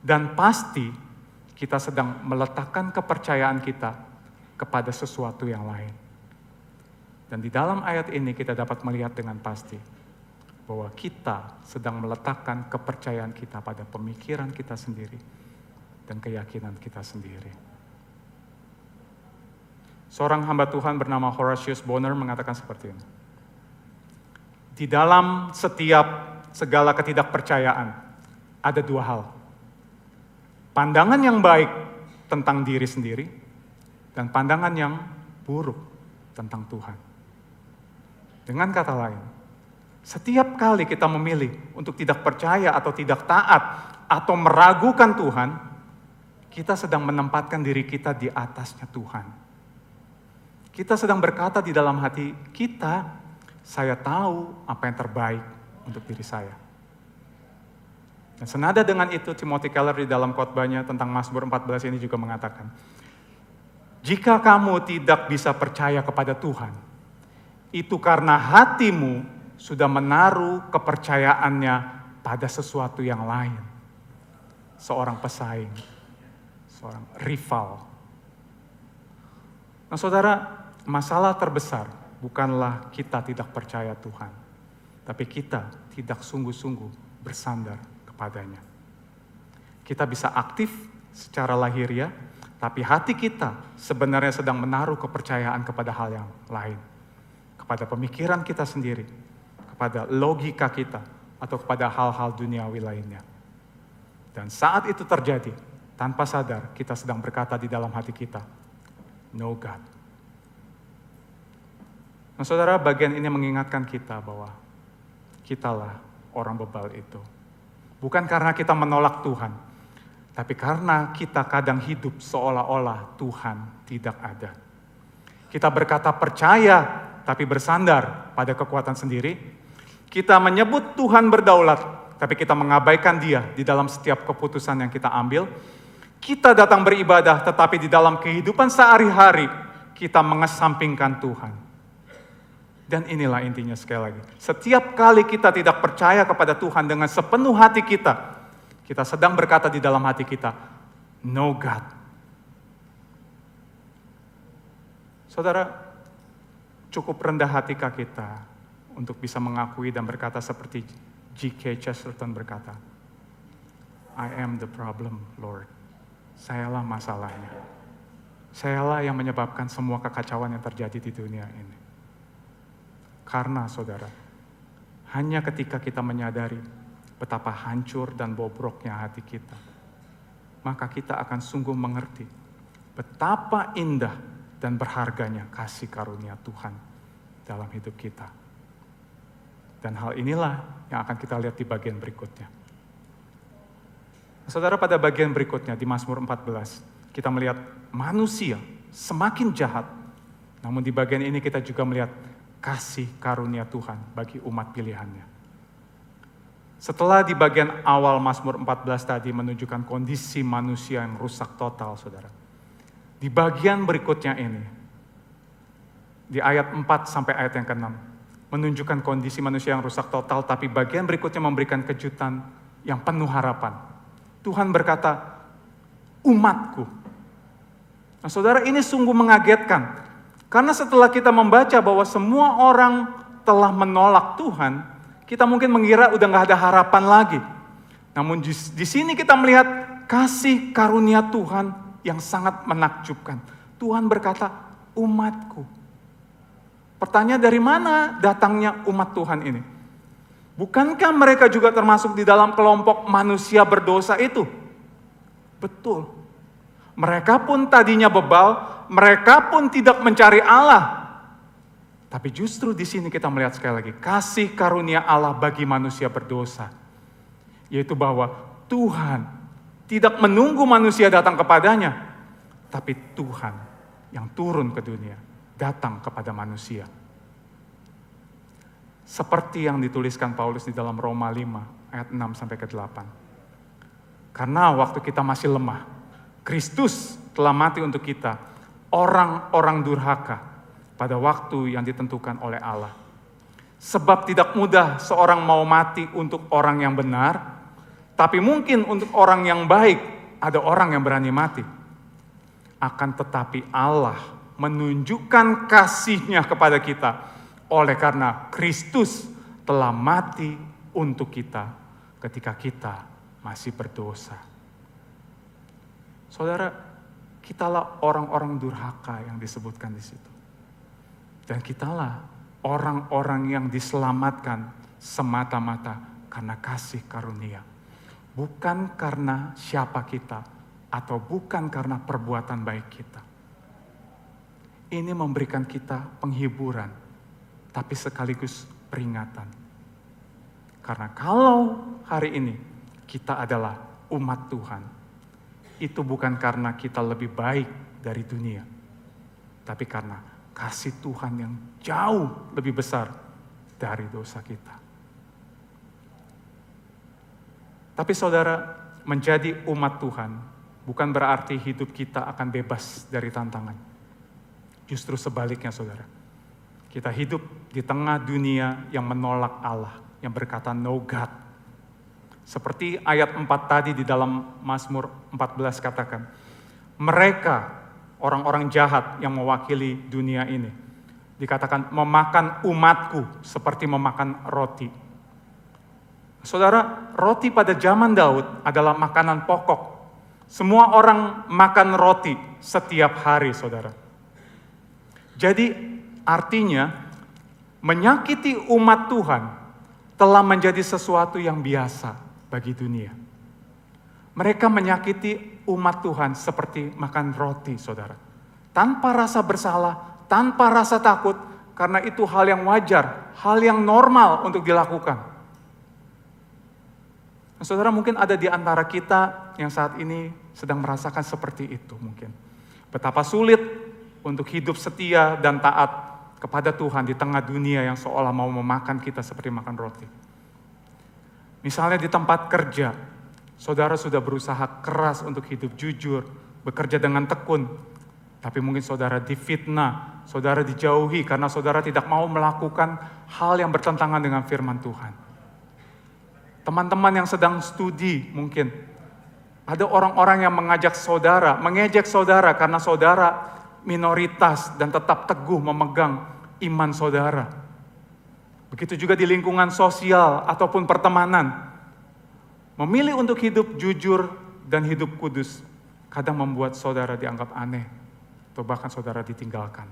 Dan pasti kita sedang meletakkan kepercayaan kita kepada sesuatu yang lain. Dan di dalam ayat ini kita dapat melihat dengan pasti bahwa kita sedang meletakkan kepercayaan kita pada pemikiran kita sendiri dan keyakinan kita sendiri. Seorang hamba Tuhan bernama Horatius Bonar mengatakan seperti ini. Di dalam segala ketidakpercayaan ada dua hal. Pandangan yang baik tentang diri sendiri dan pandangan yang buruk tentang Tuhan. Dengan kata lain, setiap kali kita memilih untuk tidak percaya atau tidak taat atau meragukan Tuhan, kita sedang menempatkan diri kita di atasnya Tuhan. Kita sedang berkata di dalam hati kita, saya tahu apa yang terbaik untuk diri saya. Dan senada dengan itu, Timothy Keller di dalam khotbahnya tentang Mazmur 14 ini juga mengatakan, jika kamu tidak bisa percaya kepada Tuhan, itu karena hatimu sudah menaruh kepercayaannya pada sesuatu yang lain. Seorang pesaing, seorang rival. Nah saudara, masalah terbesar bukanlah kita tidak percaya Tuhan, tapi kita tidak sungguh-sungguh bersandar kepadanya. Kita bisa aktif secara lahiriah, tapi hati kita sebenarnya sedang menaruh kepercayaan kepada hal yang lain. Kepada pemikiran kita sendiri, kepada logika kita, atau kepada hal-hal duniawi lainnya. Dan saat itu terjadi, tanpa sadar kita sedang berkata di dalam hati kita, no God. Nah saudara, bagian ini mengingatkan kita bahwa kitalah orang bebal itu. Bukan karena kita menolak Tuhan, tapi karena kita kadang hidup seolah-olah Tuhan tidak ada. Kita berkata percaya, tapi bersandar pada kekuatan sendiri. Kita menyebut Tuhan berdaulat, tapi kita mengabaikan Dia di dalam setiap keputusan yang kita ambil. Kita datang beribadah, tetapi di dalam kehidupan sehari-hari, kita mengesampingkan Tuhan. Dan inilah intinya sekali lagi. Setiap kali kita tidak percaya kepada Tuhan dengan sepenuh hati kita sedang berkata di dalam hati kita, no God. Saudara, cukup rendah hatikah kita untuk bisa mengakui dan berkata seperti G.K. Chesterton berkata, I am the problem, Lord. Sayalah masalahnya. Sayalah yang menyebabkan semua kekacauan yang terjadi di dunia ini. Karena saudara, hanya ketika kita menyadari betapa hancur dan bobroknya hati kita, maka kita akan sungguh mengerti betapa indah dan berharganya kasih karunia Tuhan dalam hidup kita. Dan hal inilah yang akan kita lihat di bagian berikutnya. Saudara, pada bagian berikutnya di Mazmur 14, kita melihat manusia semakin jahat. Namun di bagian ini kita juga melihat kasih karunia Tuhan bagi umat pilihannya. Setelah di bagian awal Mazmur 14 tadi menunjukkan kondisi manusia yang rusak total, saudara. Di bagian berikutnya ini, di ayat 4 sampai ayat yang ke-6, menunjukkan kondisi manusia yang rusak total, tapi bagian berikutnya memberikan kejutan yang penuh harapan. Tuhan berkata, umatku. Nah saudara, ini sungguh mengagetkan. Karena setelah kita membaca bahwa semua orang telah menolak Tuhan, kita mungkin mengira udah gak ada harapan lagi. Namun di sini kita melihat kasih karunia Tuhan yang sangat menakjubkan. Tuhan berkata, umatku. Pertanyaan, dari mana datangnya umat Tuhan ini? Bukankah mereka juga termasuk di dalam kelompok manusia berdosa itu? Betul. Mereka pun tadinya bebal, mereka pun tidak mencari Allah. Tapi justru di sini kita melihat sekali lagi kasih karunia Allah bagi manusia berdosa. Yaitu bahwa Tuhan tidak menunggu manusia datang kepadanya, tapi Tuhan yang turun ke dunia, datang kepada manusia. Seperti yang dituliskan Paulus di dalam Roma 5 ayat 6 sampai ke 8. Karena waktu kita masih lemah, Kristus telah mati untuk kita, orang-orang durhaka, pada waktu yang ditentukan oleh Allah. Sebab tidak mudah seorang mau mati untuk orang yang benar, tapi mungkin untuk orang yang baik ada orang yang berani mati. Akan tetapi Allah menunjukkan kasih-Nya kepada kita, oleh karena Kristus telah mati untuk kita ketika kita masih berdosa. Saudara, kitalah orang-orang durhaka yang disebutkan di situ. Dan kitalah orang-orang yang diselamatkan semata-mata karena kasih karunia. Bukan karena siapa kita atau bukan karena perbuatan baik kita. Ini memberikan kita penghiburan, tapi sekaligus peringatan. Karena kalau hari ini kita adalah umat Tuhan, itu bukan karena kita lebih baik dari dunia, tapi karena kasih Tuhan yang jauh lebih besar dari dosa kita. Tapi saudara, menjadi umat Tuhan bukan berarti hidup kita akan bebas dari tantangan. Justru sebaliknya saudara. Kita hidup di tengah dunia yang menolak Allah, yang berkata no God. Seperti ayat 4 tadi di dalam Mazmur 14 katakan, mereka, orang-orang jahat yang mewakili dunia ini, dikatakan memakan umatku seperti memakan roti. Saudara, roti pada zaman Daud adalah makanan pokok. Semua orang makan roti setiap hari, saudara. Jadi artinya menyakiti umat Tuhan telah menjadi sesuatu yang biasa bagi dunia. Mereka menyakiti umat Tuhan seperti makan roti, saudara. Tanpa rasa bersalah, tanpa rasa takut, karena itu hal yang wajar, hal yang normal untuk dilakukan. Nah, saudara, mungkin ada di antara kita yang saat ini sedang merasakan seperti itu mungkin. Betapa sulit untuk hidup setia dan taat kepada Tuhan di tengah dunia yang seolah mau memakan kita seperti makan roti. Misalnya di tempat kerja, saudara sudah berusaha keras untuk hidup jujur, bekerja dengan tekun, tapi mungkin saudara difitnah, saudara dijauhi karena saudara tidak mau melakukan hal yang bertentangan dengan firman Tuhan. Teman-teman yang sedang studi mungkin, ada orang-orang yang mengejek saudara karena saudara minoritas dan tetap teguh memegang iman saudara. Begitu juga di lingkungan sosial ataupun pertemanan. Memilih untuk hidup jujur dan hidup kudus kadang membuat saudara dianggap aneh atau bahkan saudara ditinggalkan.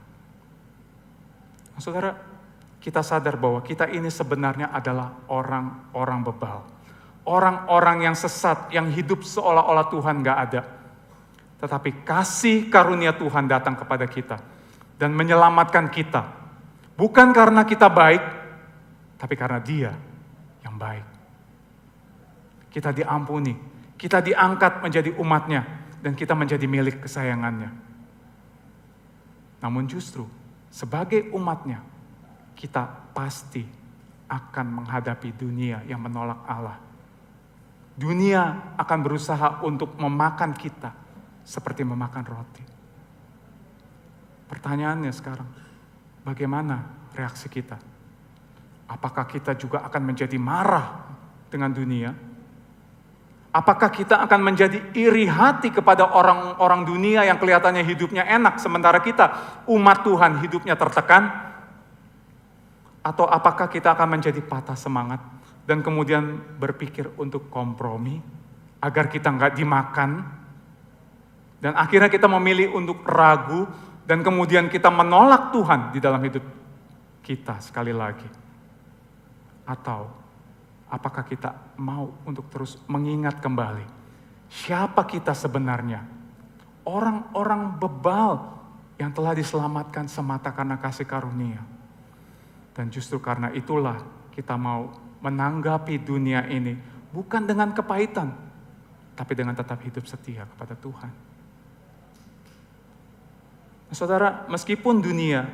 Nah, saudara, kita sadar bahwa kita ini sebenarnya adalah orang-orang bebal. Orang-orang yang sesat, yang hidup seolah-olah Tuhan gak ada. Tetapi kasih karunia Tuhan datang kepada kita dan menyelamatkan kita. Bukan karena kita baik, tapi karena Dia yang baik. Kita diampuni, kita diangkat menjadi umatnya, dan kita menjadi milik kesayangannya. Namun justru, sebagai umatnya, kita pasti akan menghadapi dunia yang menolak Allah. Dunia akan berusaha untuk memakan kita seperti memakan roti. Pertanyaannya sekarang, bagaimana reaksi kita? Apakah kita juga akan menjadi marah dengan dunia? Apakah kita akan menjadi iri hati kepada orang-orang dunia yang kelihatannya hidupnya enak, sementara kita, umat Tuhan, hidupnya tertekan? Atau apakah kita akan menjadi patah semangat dan kemudian berpikir untuk kompromi agar kita nggak dimakan? Dan akhirnya kita memilih untuk ragu dan kemudian kita menolak Tuhan di dalam hidup kita sekali lagi. Atau apakah kita mau untuk terus mengingat kembali siapa kita sebenarnya? Orang-orang bebal yang telah diselamatkan semata karena kasih karunia. Dan justru karena itulah kita mau menanggapi dunia ini bukan dengan kepahitan, tapi dengan tetap hidup setia kepada Tuhan. Nah, saudara, meskipun dunia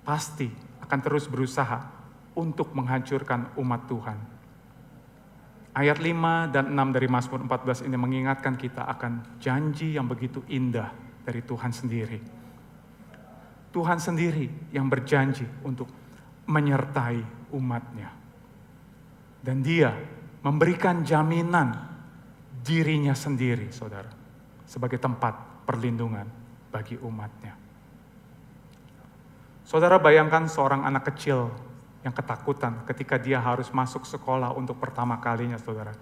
pasti akan terus berusaha untuk menghancurkan umat Tuhan. Ayat 5 dan 6 dari Mazmur 14 ini mengingatkan kita akan janji yang begitu indah dari Tuhan sendiri. Tuhan sendiri yang berjanji untuk menyertai umatnya. Dan Dia memberikan jaminan dirinya sendiri, saudara, sebagai tempat perlindungan bagi umatnya. Saudara, bayangkan seorang anak kecil yang ketakutan ketika dia harus masuk sekolah untuk pertama kalinya, saudara.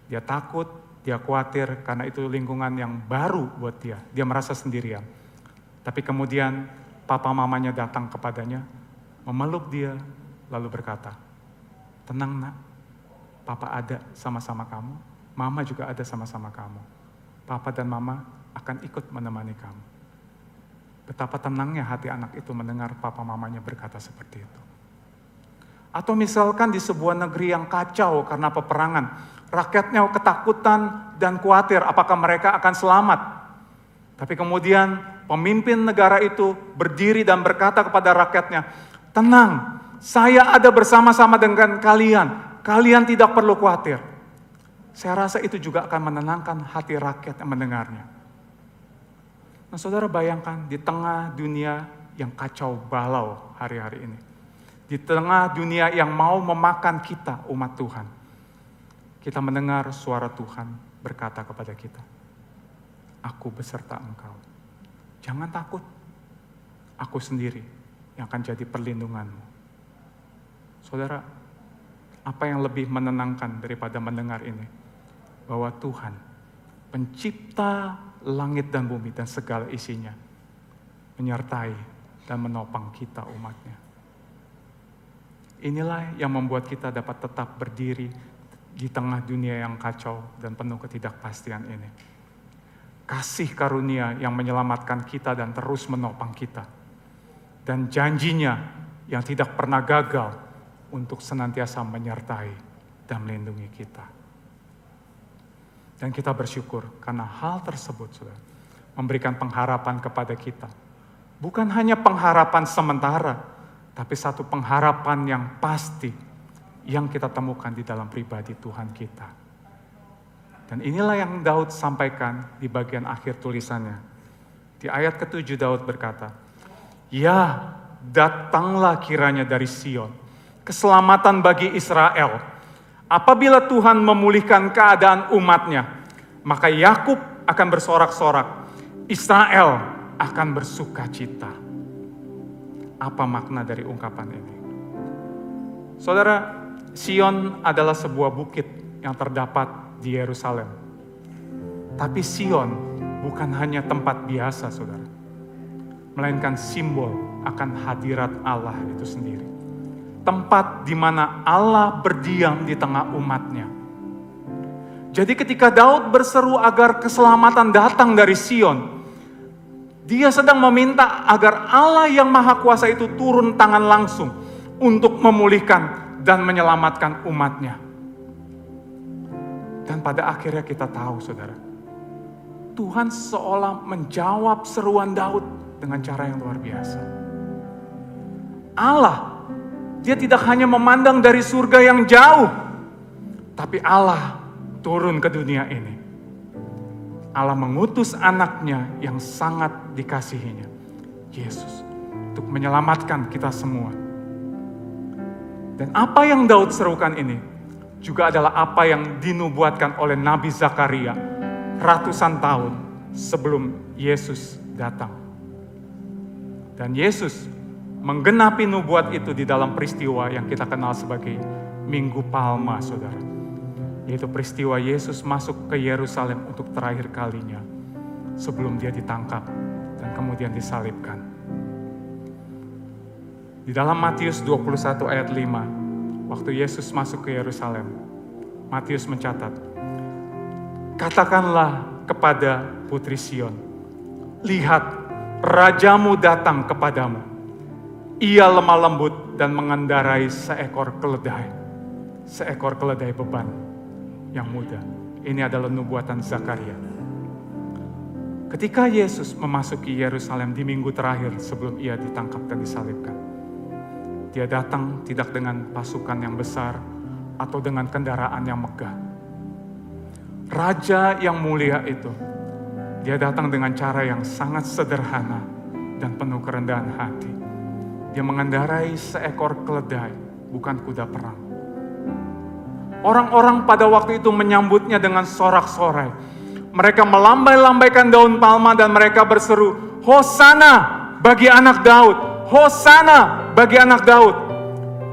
Dia takut, dia khawatir karena itu lingkungan yang baru buat dia. Dia merasa sendirian. Tapi kemudian papa mamanya datang kepadanya, memeluk dia, lalu berkata, "Tenang nak, papa ada sama-sama kamu, mama juga ada sama-sama kamu. Papa dan mama akan ikut menemani kamu." Betapa tenangnya hati anak itu mendengar papa mamanya berkata seperti itu. Atau misalkan di sebuah negeri yang kacau karena peperangan, rakyatnya ketakutan dan khawatir apakah mereka akan selamat. Tapi kemudian pemimpin negara itu berdiri dan berkata kepada rakyatnya, "Tenang, saya ada bersama-sama dengan kalian. Kalian tidak perlu khawatir." Saya rasa itu juga akan menenangkan hati rakyat yang mendengarnya. Nah, saudara, bayangkan di tengah dunia yang kacau balau hari-hari ini. Di tengah dunia yang mau memakan kita, umat Tuhan. Kita mendengar suara Tuhan berkata kepada kita, "Aku beserta engkau. Jangan takut. Aku sendiri yang akan jadi perlindunganmu." Saudara, apa yang lebih menenangkan daripada mendengar ini? Bahwa Tuhan, pencipta langit dan bumi dan segala isinya, menyertai dan menopang kita umatnya. Inilah yang membuat kita dapat tetap berdiri di tengah dunia yang kacau dan penuh ketidakpastian ini. Kasih karunia yang menyelamatkan kita dan terus menopang kita. Dan janjinya yang tidak pernah gagal untuk senantiasa menyertai dan melindungi kita. Dan kita bersyukur karena hal tersebut sudah memberikan pengharapan kepada kita. Bukan hanya pengharapan sementara, tapi satu pengharapan yang pasti yang kita temukan di dalam pribadi Tuhan kita. Dan inilah yang Daud sampaikan di bagian akhir tulisannya. Di ayat ke-7 Daud berkata, "Ya, datanglah kiranya dari Sion keselamatan bagi Israel. Apabila Tuhan memulihkan keadaan umatnya, maka Yakub akan bersorak-sorak, Israel akan bersuka cita." Apa makna dari ungkapan ini? Saudara, Sion adalah sebuah bukit yang terdapat di Yerusalem. Tapi Sion bukan hanya tempat biasa, saudara. Melainkan simbol akan hadirat Allah itu sendiri. Tempat di mana Allah berdiam di tengah umatnya. Jadi ketika Daud berseru agar keselamatan datang dari Sion, dia sedang meminta agar Allah yang Maha Kuasa itu turun tangan langsung untuk memulihkan dan menyelamatkan umatnya. Dan pada akhirnya kita tahu, saudara, Tuhan seolah menjawab seruan Daud dengan cara yang luar biasa. Allah, dia tidak hanya memandang dari surga yang jauh, tapi Allah turun ke dunia ini. Allah mengutus anaknya yang sangat dikasihinya, Yesus, untuk menyelamatkan kita semua. Dan apa yang Daud serukan ini juga adalah apa yang dinubuatkan oleh Nabi Zakaria ratusan tahun sebelum Yesus datang. Dan Yesus menggenapi nubuat itu di dalam peristiwa yang kita kenal sebagai Minggu Palma, saudara. Yaitu peristiwa Yesus masuk ke Yerusalem untuk terakhir kalinya sebelum dia ditangkap dan kemudian disalibkan. Di dalam Matius 21 ayat 5, waktu Yesus masuk ke Yerusalem, Matius mencatat, "Katakanlah kepada putri Sion, lihat, rajamu datang kepadamu. Ia lemah lembut dan mengendarai seekor keledai beban yang muda." Ini adalah nubuatan Zakaria. Ketika Yesus memasuki Yerusalem di minggu terakhir sebelum ia ditangkap dan disalibkan, dia datang tidak dengan pasukan yang besar atau dengan kendaraan yang megah. Raja yang mulia itu, dia datang dengan cara yang sangat sederhana dan penuh kerendahan hati. Dia mengendarai seekor keledai, bukan kuda perang. Orang-orang pada waktu itu menyambutnya dengan sorak-sorai. Mereka melambai-lambaikan daun palma dan mereka berseru, "Hosana bagi anak Daud! Hosana bagi anak Daud."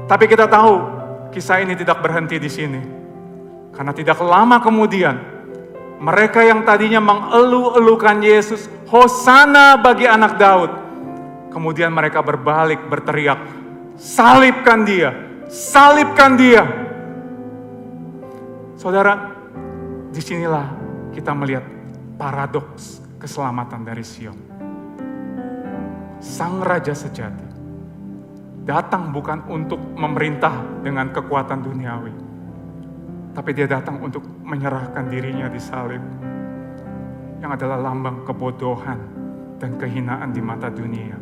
Tapi kita tahu kisah ini tidak berhenti di sini. Karena tidak lama kemudian mereka yang tadinya mengeluh-elukan Yesus, "Hosana bagi anak Daud." Kemudian mereka berbalik berteriak, "Salibkan dia! Salibkan dia!" Saudara, disinilah kita melihat paradoks keselamatan dari Sion. Sang Raja sejati datang bukan untuk memerintah dengan kekuatan duniawi, tapi dia datang untuk menyerahkan dirinya di salib, yang adalah lambang kebodohan dan kehinaan di mata dunia.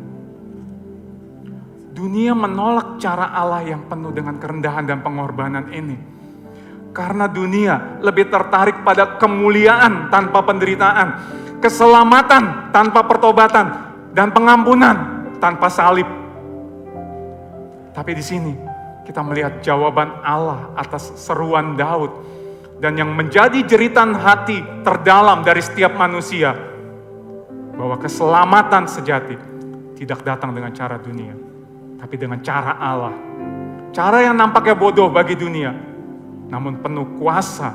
Dunia menolak cara Allah yang penuh dengan kerendahan dan pengorbanan ini, karena dunia lebih tertarik pada kemuliaan tanpa penderitaan, keselamatan tanpa pertobatan, dan pengampunan tanpa salib. Tapi di sini kita melihat jawaban Allah atas seruan Daud dan yang menjadi jeritan hati terdalam dari setiap manusia, bahwa keselamatan sejati tidak datang dengan cara dunia, tapi dengan cara Allah. Cara yang nampaknya bodoh bagi dunia, namun penuh kuasa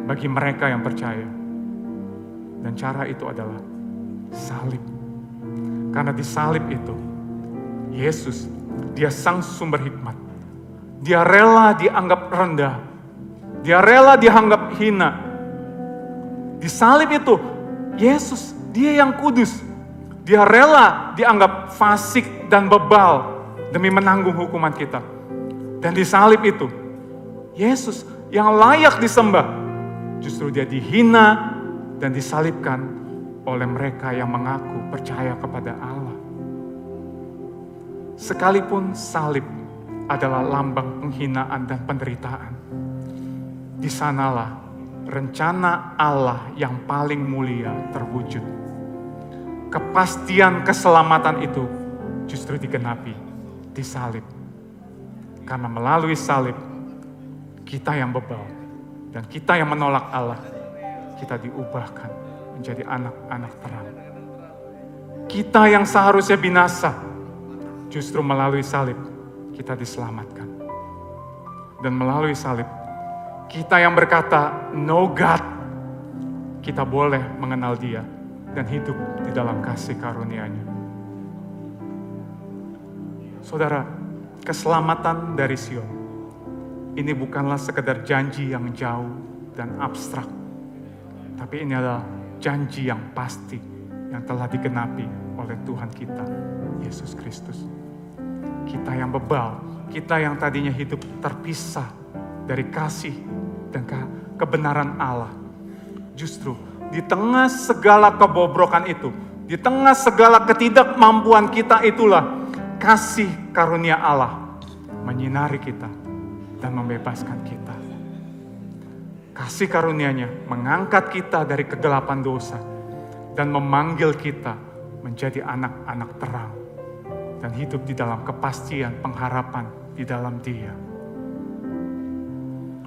bagi mereka yang percaya. Dan cara itu adalah salib. Karena di salib itu, Yesus, dia sang sumber hikmat. Dia rela dianggap rendah. Dia rela dianggap hina. Di salib itu, Yesus, dia yang kudus. Dia rela dianggap fasik dan bebal demi menanggung hukuman kita. Dan di salib itu, Yesus yang layak disembah, justru dia dihina dan disalibkan oleh mereka yang mengaku percaya kepada Allah. Sekalipun salib adalah lambang penghinaan dan penderitaan, di sanalah rencana Allah yang paling mulia terwujud. Kepastian keselamatan itu justru digenapi di salib. Karena melalui salib, kita yang bebal dan kita yang menolak Allah, kita diubahkan menjadi anak-anak terang. Kita yang seharusnya binasa, justru melalui salib kita diselamatkan. dan melalui salib, kita yang berkata, no God, kita boleh mengenal Dia dan hidup di dalam kasih karunia-Nya. Saudara, keselamatan dari Sion ini bukanlah sekedar janji yang jauh dan abstrak, tapi ini adalah janji yang pasti yang telah digenapi oleh Tuhan kita, Yesus Kristus. Kita yang bebal, kita yang tadinya hidup terpisah dari kasih dan kebenaran Allah. Justru di tengah segala kebobrokan itu, di tengah segala ketidakmampuan kita itulah kasih karunia Allah menyinari kita dan membebaskan kita. Kasih karunia-Nya mengangkat kita dari kegelapan dosa dan memanggil kita menjadi anak-anak terang dan hidup di dalam kepastian pengharapan di dalam Dia.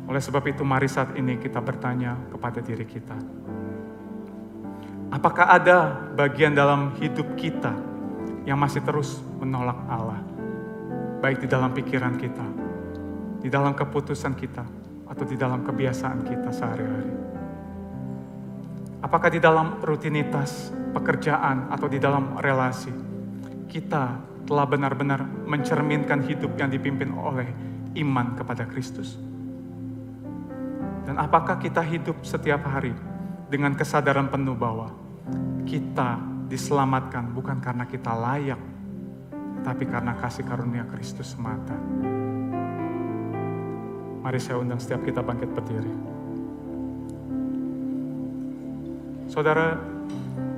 Oleh sebab itu, mari saat ini kita bertanya kepada diri kita, apakah ada bagian dalam hidup kita yang masih terus menolak Allah, baik di dalam pikiran kita, di dalam keputusan kita, atau di dalam kebiasaan kita sehari-hari? Apakah di dalam rutinitas pekerjaan atau di dalam relasi kita telah benar-benar mencerminkan hidup yang dipimpin oleh iman kepada Kristus? Dan apakah kita hidup setiap hari dengan kesadaran penuh bahwa kita diselamatkan bukan karena kita layak, tapi karena kasih karunia Kristus semata? Mari saya undang setiap kita bangkit berdiri. Saudara,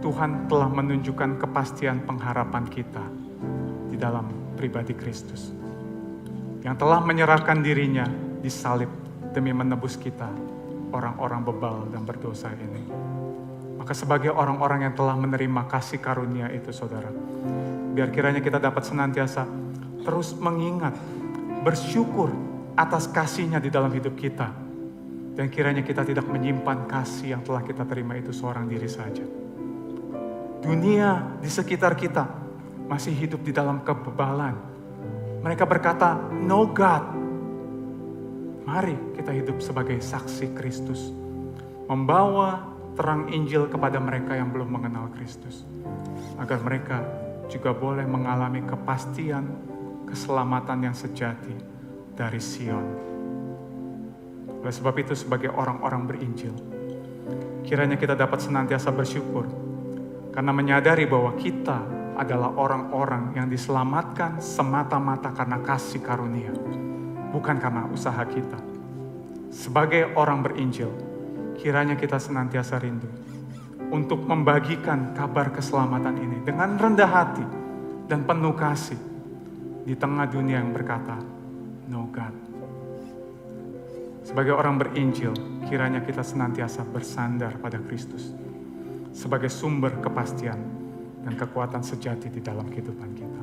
Tuhan telah menunjukkan kepastian pengharapan kita di dalam pribadi Kristus, yang telah menyerahkan dirinya di salib demi menebus kita, orang-orang bebal dan berdosa ini. Maka sebagai orang-orang yang telah menerima kasih karunia itu, saudara, biar kiranya kita dapat senantiasa terus mengingat, bersyukur atas kasih-Nya di dalam hidup kita. Dan kiranya kita tidak menyimpan kasih yang telah kita terima itu seorang diri saja. Dunia di sekitar kita masih hidup di dalam kebebalan. Mereka berkata, no God. Mari kita hidup sebagai saksi Kristus, membawa terang Injil kepada mereka yang belum mengenal Kristus, agar mereka juga boleh mengalami kepastian keselamatan yang sejati dari Sion. Oleh sebab itu, sebagai orang-orang berinjil, kiranya kita dapat senantiasa bersyukur karena menyadari bahwa kita adalah orang-orang yang diselamatkan semata-mata karena kasih karunia, bukan karena usaha kita. Sebagai orang berinjil, kiranya kita senantiasa rindu untuk membagikan kabar keselamatan ini dengan rendah hati dan penuh kasih di tengah dunia yang berkata, no God. Sebagai orang berinjil, kiranya kita senantiasa bersandar pada Kristus sebagai sumber kepastian dan kekuatan sejati di dalam kehidupan kita.